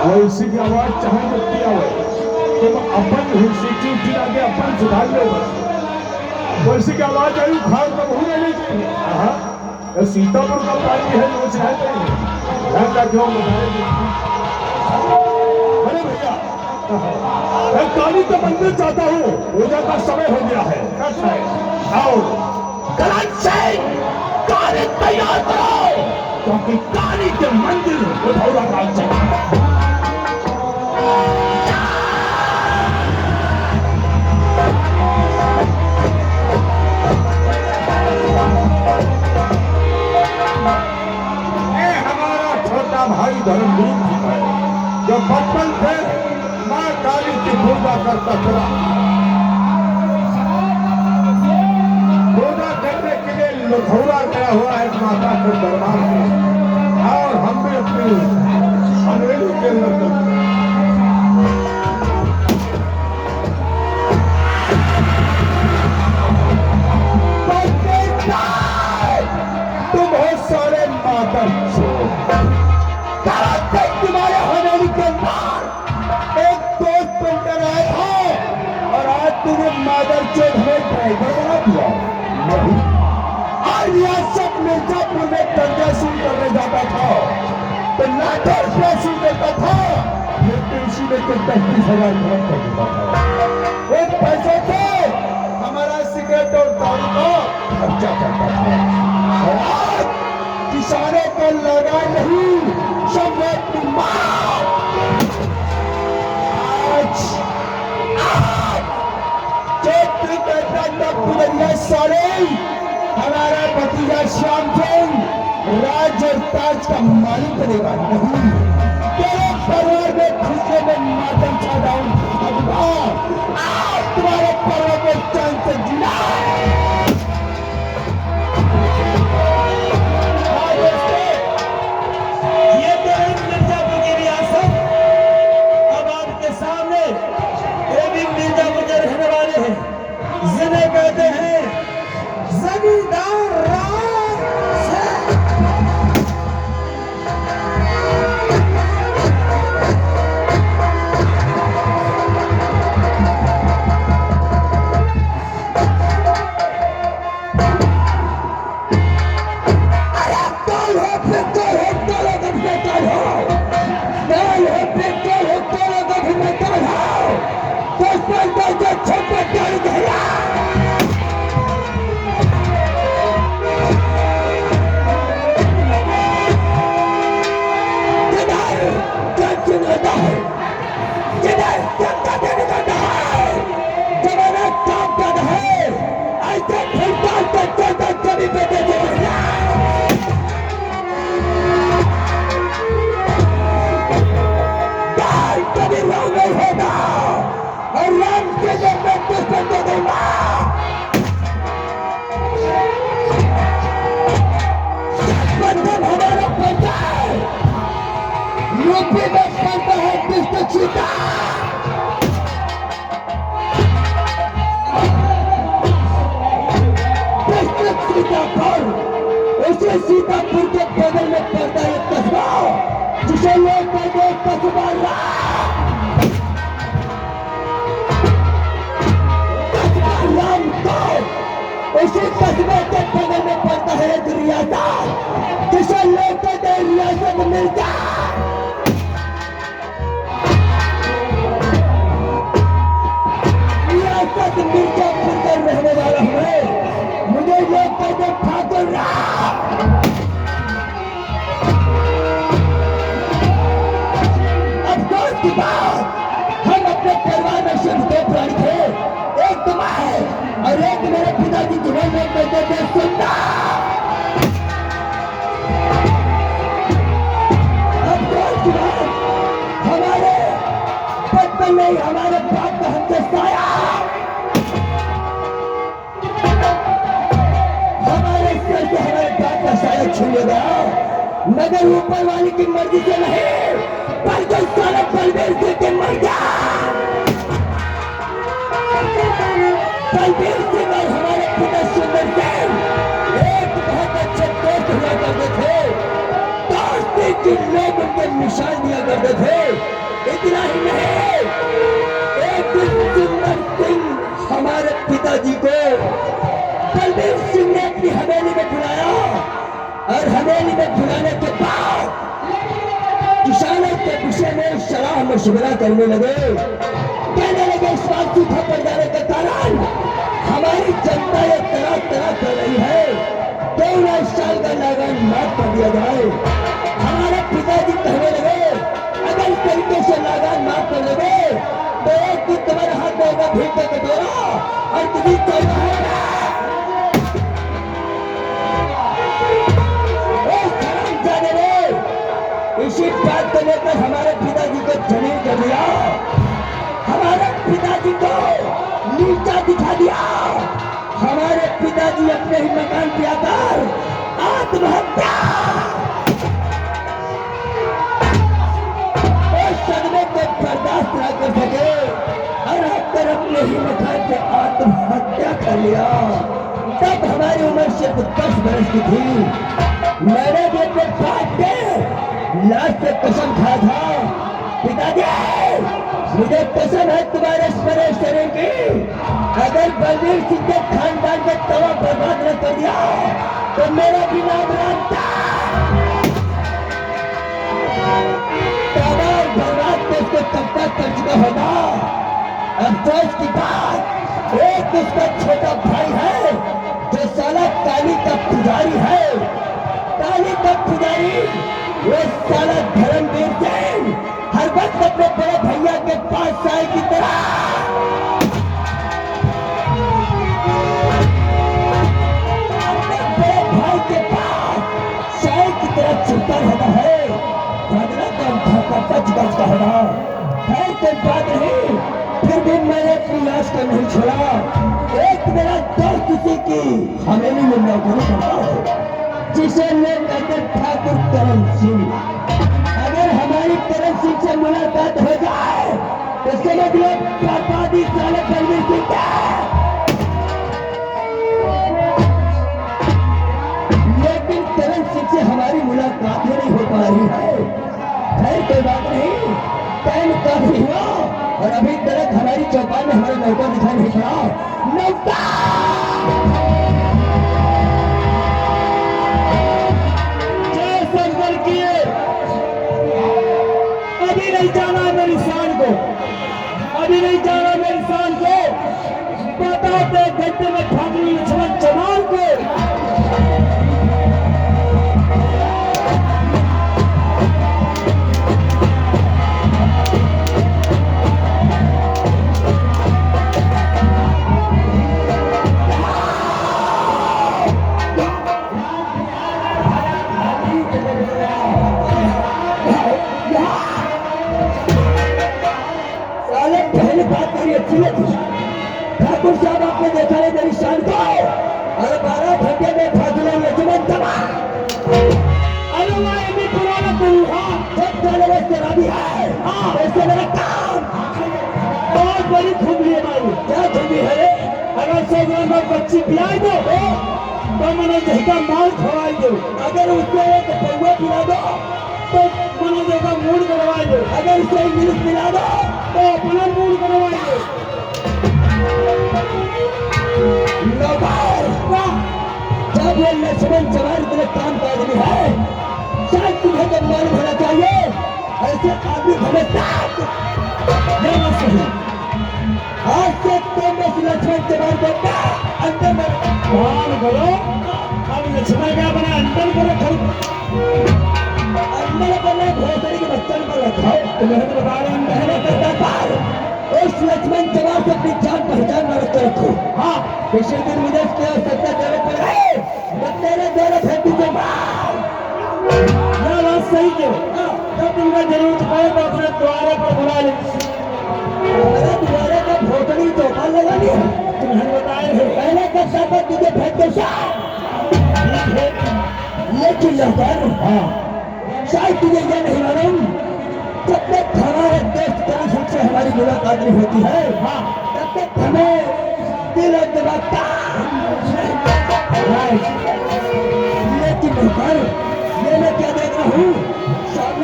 और इसी की आवाज चाहे जब किया हो तुम अपन सीटी उठी आगे अपन सुधार लो बस। वैसी की आवाज आई खान का बहु नहीं चाहिए। हाँ सीतापुर का पानी है जो चाहते हैं ध्यान रखो बताएंगे। अरे भैया मैं काली का मंदिर चाहता हूँ पूजा का समय हो गया है। कट है आओ गलत सिंह काली तैयार करो क्योंकि काली के मंदिर उधौरा काल चला। भाई धर्मवीर जी है जो बचपन से मां काली की पूजा करता चला। पूजा करने के लिए लुधौरा गया हुआ है माता के दरबार में और हम भी अपनी हवेली के अंदर तुम हो सारे माता तुम्हारे हवेली के अंदर एक दोस्त बनकर आया था और आज तुम्हें मादर चोट हमें ड्राइवर बना दिया। नहीं आज रियासत मिर्जापुर में तंजासूर करने जाता था तो नाटक वसूल देता था फिर उसी में तो 35,000 खर्च कर देता था। एक पैसे से हमारा सिगरेट और दारू का खर्चा करता था और आज किसानों को लगा नहीं सारे हमारा भतीजा श्याम सिंह राज और ताज का मालिक बनेगा। नहीं तेरे परिवार में खुशियों में मातम छा जाऊं आज तुम्हारे परिवार को चैन से जीना। कहते हैं जमींदार यूपी में बनता है कृष्ण सीता सीतापुर उसे सीतापुर के बगल में पड़ता है कस्बा जिसे लोग कहते हैं कस्बा राम तो उसी कस्बे के बगल में पड़ता है एक रियासत जिसे लोग कहते हैं रियासत मिर्जा। रियासत मिर्जापुर का रहने वाला हूँ मुझे लोग कहते ठाकुर अफसोस की बात हम अपने परिवार में सिर्फ 2 प्राणी थे एक तुम है और एक मेरे पिताजी जिन्हें लोग कहते थे सुनना। अफसोस की बात हमारे बचपन में हमारे बाप का हमसे साया हमारे बाप का साया छीन गया मगर ऊपर वाली की मर्जी से नहीं पर जो सारा बलबीर सिंह के मर गया। बलबीर सिंह और हमारे पिता सुंदर सिंह एक बहुत अच्छे दोस्त हुआ करते थे। दोस्त लेकिन लोग उनके निशान दिया करते थे। इतना ही नहीं, एक दिन सुंदर सिंह हमारे पिताजी को बलबीर सिंह ने अपनी हवेली में बुलाया और हवेली में बुलाने के बाद किसानों के विषय में सलाह मशवरा करने लगे। कहने लगे इस बात सूखा पड़ जाने के कारण हमारी जनता ये तरह तरह कर रही है, क्यों ना इस साल का लगान माफ कर दिया जाए। हमारे पिताजी कहने लगे अगर इस तरीके से लगान माफ कर लोगे तो एक दिन तुम्हारे हाथ में होगा भीड़ का कटोरा और तुम्हें चलना होगा। इसी बात को लेकर हमारे पिताजी को जमीन कर दिया, हमारे पिताजी को नीचा दिखा दिया। हमारे पिताजी अपने ही मकान पे आकर आत्महत्या। उस सदमे को बर्दाश्त न कर सके और आकर अपने ही मकान पे आत्महत्या कर लिया। तब हमारी उम्र सिर्फ 10 वर्ष की थी। मैंने भी अपने बाप के लाश पे कसम खाया था, पिताजी मुझे कसम है तुम्हारे स्मरे शरीर की, अगर बलबीर सिंह के खानदान का तवा बर्बाद न कर दिया तो मेरा भी नाम रामता। तवा बर्बाद तो उसको कब तक कर चुका होगा। अफसोस की बात, एक उसका छोटा भाई है जो साला काली का पुजारी है। काली का पुजारी वो साला धर्मवीर सिंह हर वक्त अपने बड़े भैया के पास साई की तरह अपने बड़े भाई के पास साई की तरह चिपका रहता है। भगना का उठा 5 गज का होगा, खैर कोई बात नहीं, फिर भी मैंने अपनी लाश को नहीं छोड़ा। एक मेरा दोस्त किसी की हवेली में नौकरी करता है जिसे लोग कहते ठाकुर करण सिंह। अगर हमारी करण सिंह से मुलाकात हो जाए तो समझ लो बर्बादी साले बलबीर सिंह का। लेकिन करण सिंह से हमारी मुलाकात ही नहीं हो पा रही है। खैर कोई बात नहीं, टाइम काफी हुआ और अभी तक हमारी चौपाल में हमारा नौका दिखाई नहीं पड़ा। नौका अभी नहीं जाना मेरी शान को, अभी नहीं जाना मेरी शान को। बताते घंटे में ठाकुर लक्ष्मण चौहान को ठाकुर साहब आपने देखा है मेरी शान को। अरे 12 घंटे में ठाकुर लक्ष्मण चौहान अरे मैं भी पुराना जब चले वो तेरा भी है। ऐसे मेरा काम बहुत बड़ी खूबी है भाई। क्या खूबी है रे? अगर 100 ग्राम में बच्ची पिलाई दो तो मैंने जहका माल खवाई दो। अगर उससे एक पौवा पिला दो तो मैंने जहका मूड करवाई दो। अगर उससे इंग्लिश मिला दो तो अपना मूड करवाई दो। जब ये लक्ष्मण चौहान के काम का आदमी है, शायद तुम्हें तो मालूम होना चाहिए ऐसे आदमी हमेशा आज से तुम इस लक्ष्मण चौहान को अंदर में मान करो। अब लक्ष्मण क्या बना अंदर को रखो, अंदर बने घोसड़ी के बच्चन को रखो। तुम्हें तो बता रहे मेहनत करता था उस लक्ष्मण चौहान से अपनी जान पहचान में रखते रखो। हाँ पिछले दिन मुझे उसकी आवश्यकता देने पर है तेरे द्वारा फेंकी से यह बात सही क्यों? जब तुमने जरूरत पड़े तो अपने द्वारे पर बुला ले। मेरे द्वारे का भोसड़ी चौका लगा लिया। तुम्हें बताए पहले का साथ तुझे फेंक के लेकिन शायद तुझे यह नहीं मालूम जब तक हमारे देश करण सिंह से हमारी मुलाकात नहीं होती है तब तक हमें दिल और दिमाग लेकिन ये मैं क्या देख रहा हूँ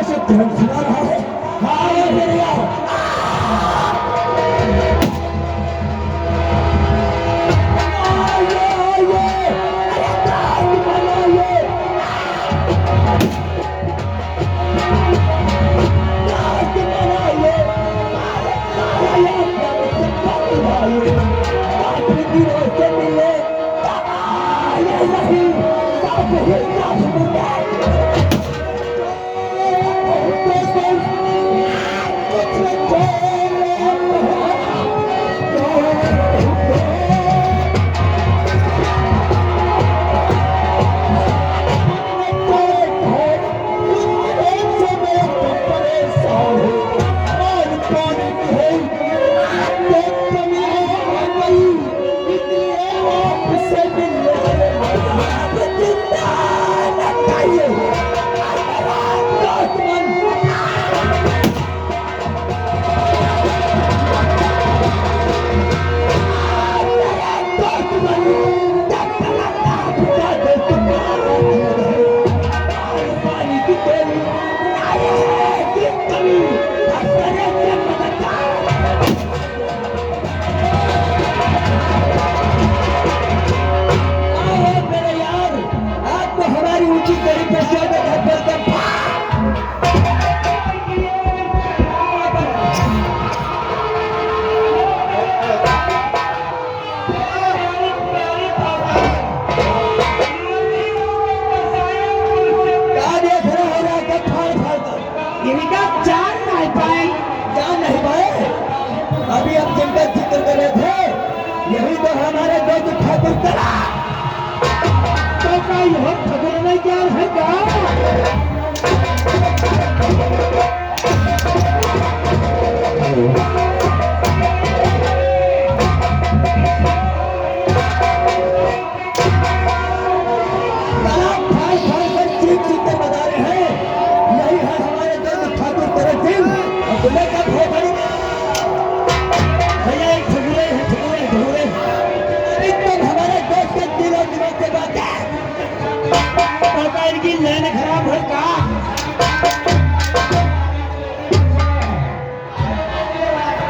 से ध्यान सुना रहा है। हाँ मेरे यार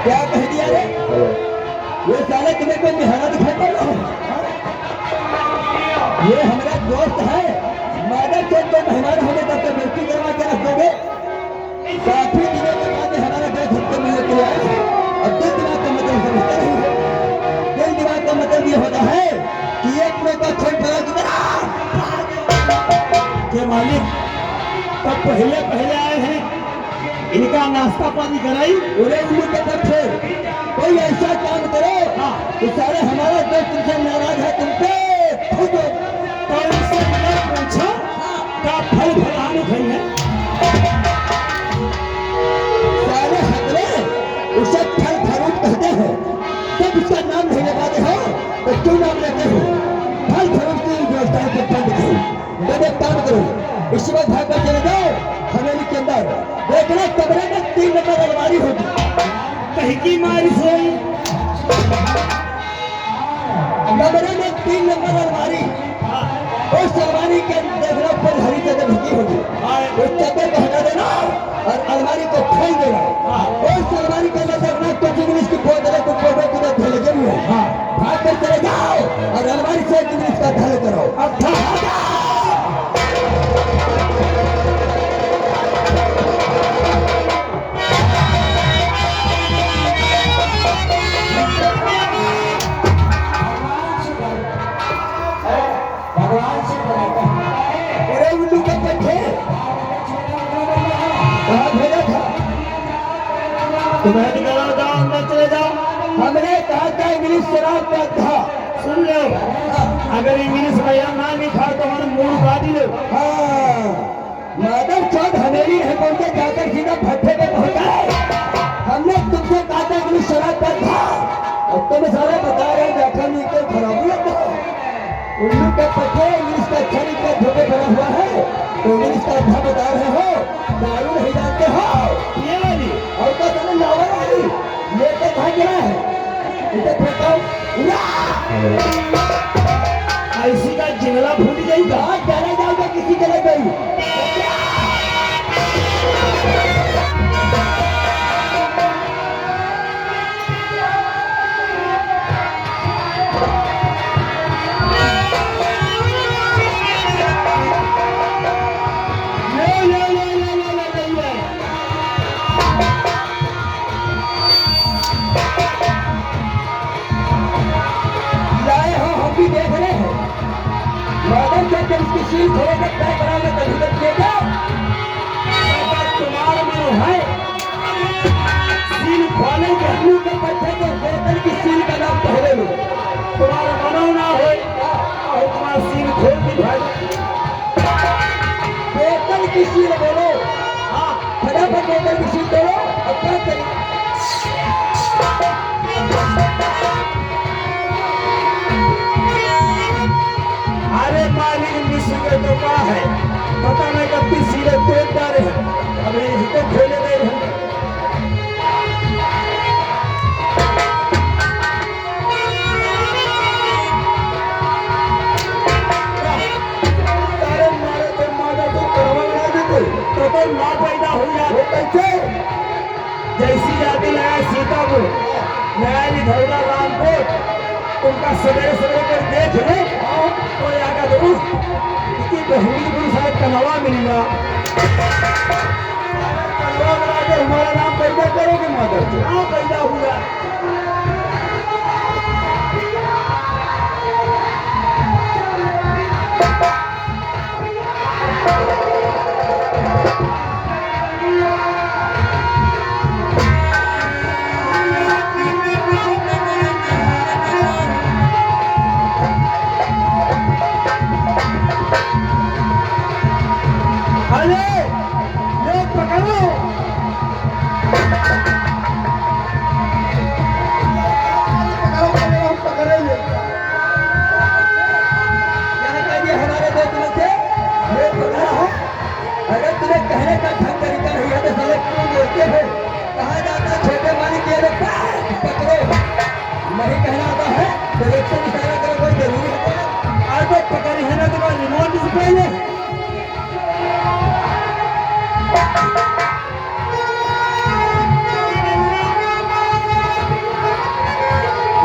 क्या कह दिया रे? ये साले तुम्हें कोई निहारा दिखाई पड़ रहा है? ये हमारा दोस्त है। मादर चौथ को मेहमान होने तक तो बेटी करवा के रख दोगे। काफी दिनों के बाद हमारा दोस्त हमको मिलने के लिए आया है। और दिल दिमाग का मतलब समझते नहीं है। दिल दिमाग का मतलब ये होता है कि एक में का छोड़ पड़ा के मालिक तब पहले आए हैं, इनका नाश्ता पानी कराई। पूरे उल्लू के पक्षे कोई ऐसा काम करो कि सारे हमारा दोस्त तुमसे नाराज है। तुमसे खुद तो इनसे मैंने पूछा क्या फल फलाने खाई है? सारे हकले उसे फल फरूट कहते हैं। जब उसका नाम नहीं लगाते हो तो क्यों नाम लेते हो? फल फरूट की व्यवस्था को बंद करो। जब एक काम करो, इसी वक्त भाग कर चले जाओ हवेली के अंदर। देखना कमरे में 3 नंबर अलमारी होगी। कहीं की मारी सोई कमरे में 3 नंबर अलमारी। उस अलमारी के देखना पर हरी चादर ढकी होगी। उस चादर को हटा देना और अलमारी को खोल देना। उस अलमारी के अंदर देखना कुछ इंग्लिश की बोतलें कुछ फोटो की धले लगे हुए हैं। भाग कर चले जाओ और अलमारी से इंग्लिश का धल करो। तुम्हें निकलो, जाओ अंदर चले जाओ। हमने कहा था इंग्लिश शराब का था। सुन लो, अगर इंग्लिश भैया ना लिखा तो हम मुंह काट लो। हाँ, माधव चौथ हवेली है पहुंचे जाकर सीधा भट्टे पे पहुंचा है। हमने तुमसे कहा था इंग्लिश शराब का था और तुम सारे बता रहे बैठा नहीं तो खराबी लगता है। उल्लू के पट्टे इंग्लिश का शरीर का धोखे बना हुआ है तो इंग्लिश का था बता रहे हो। दारू नहीं जानते हो ये वाली और तो तुम्हें लावर वाली ये तो कहा गया है। इसे फेंको। ऐसी का जिंगला फूट जाएगा। कहाँ जाना जाओगे किसी जगह गई? अब क्या करें? अरे मालिक मिस्र के तो क्या है, पता नहीं कब की सीधे तोड़ डाले हैं, अब इसको खोले दे रहे हैं। तारे मारे तो मारा तो करवा बना देते। तो ना पैदा हो जाए कैसे? जैसी जाति लगाए सीता को लगाए निधौरा राम को, उनका सवेरे सवेरे कर देख ले तो आगा दो कि बहनी को शायद कनवा मिलेगा। करवा बना के हमारा नाम पैदा करोगे मादर चोद। ना पैदा हुआ अरे